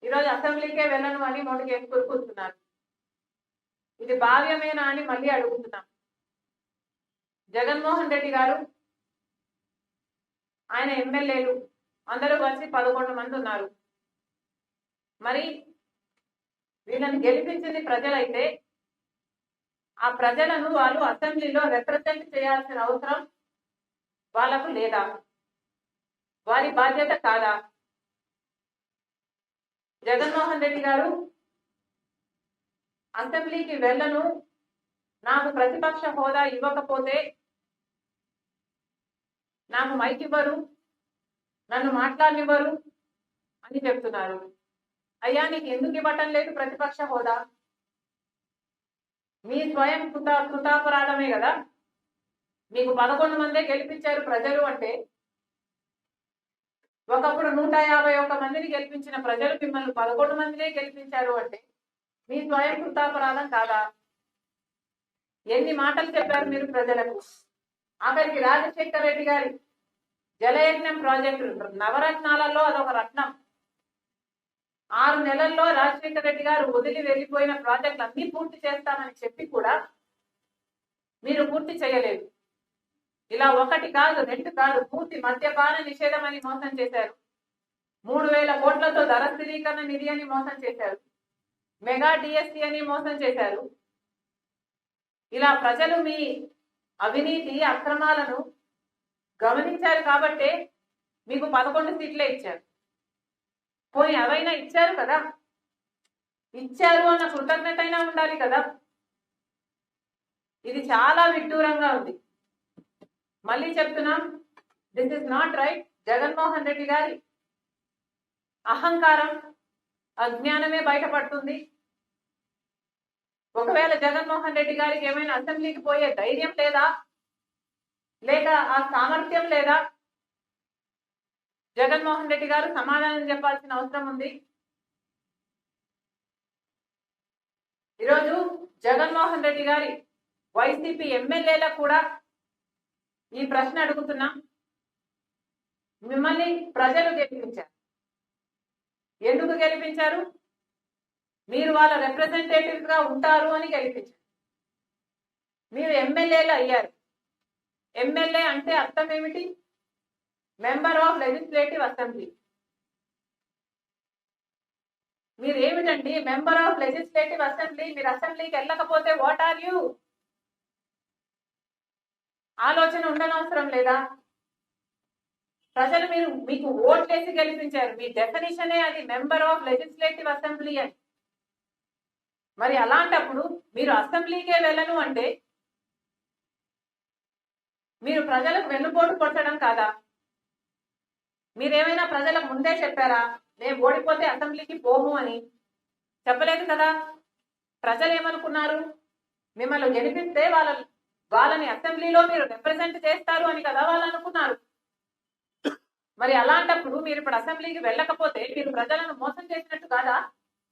ఈరోజు అసెంబ్లీకే వెళ్ళను అని నోటికి కూర్చున్నారు. ఇది భావ్యమేనా అని మళ్ళీ అడుగుతున్నాం. జగన్మోహన్ రెడ్డి గారు, ఆయన ఎమ్మెల్యేలు అందరూ కలిసి 11 మంది ఉన్నారు. మరి వీళ్ళని గెలిపించింది ప్రజలైతే ఆ ప్రజలను వాళ్ళు అసెంబ్లీలో రిప్రజెంట్ చేయాల్సిన అవసరం వాళ్ళకు లేదా? వారి బాధ్యత కాదా? జగన్మోహన్ రెడ్డి గారు అసెంబ్లీకి వెళ్ళను, నాకు ప్రతిపక్ష హోదా ఇవ్వకపోతే నాకు మైక్ ఇవ్వరు, నన్ను మాట్లాడనివ్వరు అని చెప్తున్నారు. అయ్యా, నీకు ఎందుకు ఇవ్వటం లేదు ప్రతిపక్ష హోదా? మీ స్వయం కృతాపరాధమే కదా. మీకు 11 మందే గెలిపించారు ప్రజలు అంటే, ఒకప్పుడు 151 మందిని గెలిపించిన ప్రజలు మిమ్మల్ని 11 మందినే గెలిపించారు అంటే మీ స్వయం కృతాపరాధం కాదా? ఎన్ని మాటలు చెప్పారు మీరు ప్రజలకు? ఆఖరికి రాజశేఖర రెడ్డి గారి జలయజ్ఞం ప్రాజెక్టు నవరత్నాలలో అదొక రత్నం. 6 నెలల్లో రాజశేఖర రెడ్డి గారు వదిలి వెళ్ళిపోయిన ప్రాజెక్టులు అన్ని పూర్తి చేస్తామని చెప్పి కూడా మీరు పూర్తి చేయలేదు. ఇలా 1 కాదు 2 కాదు, పూర్తి మద్యపాన నిషేధం అని మోసం చేశారు. 3000 కోట్లతో ధర స్థిరీకరణ నిధి అని మోసం చేశారు. మెగా డిఎస్సి అని మోసం చేశారు. ఇలా ప్రజలు మీ అవినీతి అక్రమాలను గమనించారు కాబట్టే మీకు 11 సీట్లే ఇచ్చారు. పోనీ అవైనా ఇచ్చారు కదా, ఇచ్చారు అన్న కృతజ్ఞత అయినా ఉండాలి కదా. ఇది చాలా విడ్డూరంగా ఉంది. మళ్ళీ చెప్తున్నాం, this is not right. Jaganmohan Reddy గారి అహంకారం, అజ్ఞానమే బయటపడుతుంది. ఒకవేళ జగన్మోహన్ రెడ్డి గారికి ఏమైనా అసెంబ్లీకి పోయే ధైర్యం లేదా, లేక ఆ సామర్థ్యం లేదా, జగన్మోహన్ రెడ్డి గారు సమాధానం చెప్పాల్సిన అవసరం ఉంది. ఈరోజు జగన్మోహన్ రెడ్డి గారి వైసీపీ ఎమ్మెల్యేలకు కూడా ఈ ప్రశ్న అడుగుతున్నా. మిమ్మల్ని ప్రజలు గెలిపించారు. ఎందుకు గెలిపించారు? మీరు వాళ్ళ రిప్రజెంటేటివ్స్ గా ఉంటారు అని గెలిపించారు. మీరు ఎమ్మెల్యేలు అయ్యారు. ఎమ్మెల్యే అంటే అర్థం ఏమిటి? Member of legislative assembly. మీరు ఏమిటండి మెంబర్ ఆఫ్ లెజిస్లేటివ్ అసెంబ్లీ? మీరు అసెంబ్లీకి వెళ్ళకపోతే వాట్ ఆర్ యూ? ఆలోచన ఉండనవసరం లేదా? ప్రజలు మీకు ఓట్లేసి గెలిపించారు. మీ డెఫినిషనే అది, మెంబర్ ఆఫ్ లెజిస్లేటివ్ అసెంబ్లీ అని. మరి అలాంటప్పుడు మీరు అసెంబ్లీకే వెళ్ళను అంటే మీరు ప్రజలకు వెన్నుపోటు కొట్టడం కాదా? మీరేమైనా ప్రజలకు ముందే చెప్పారా మేము ఓడిపోతే అసెంబ్లీకి పోము అని? చెప్పలేదు కదా. ప్రజలు ఏమనుకున్నారు? మిమ్మల్ని గెలిపిస్తే వాళ్ళని అసెంబ్లీలో మీరు రిప్రజెంట్ చేస్తారు అని కదా వాళ్ళు అనుకున్నారు. మరి అలాంటప్పుడు మీరు ఇప్పుడు అసెంబ్లీకి వెళ్ళకపోతే మీరు ప్రజలను మోసం చేసినట్టు కాదా?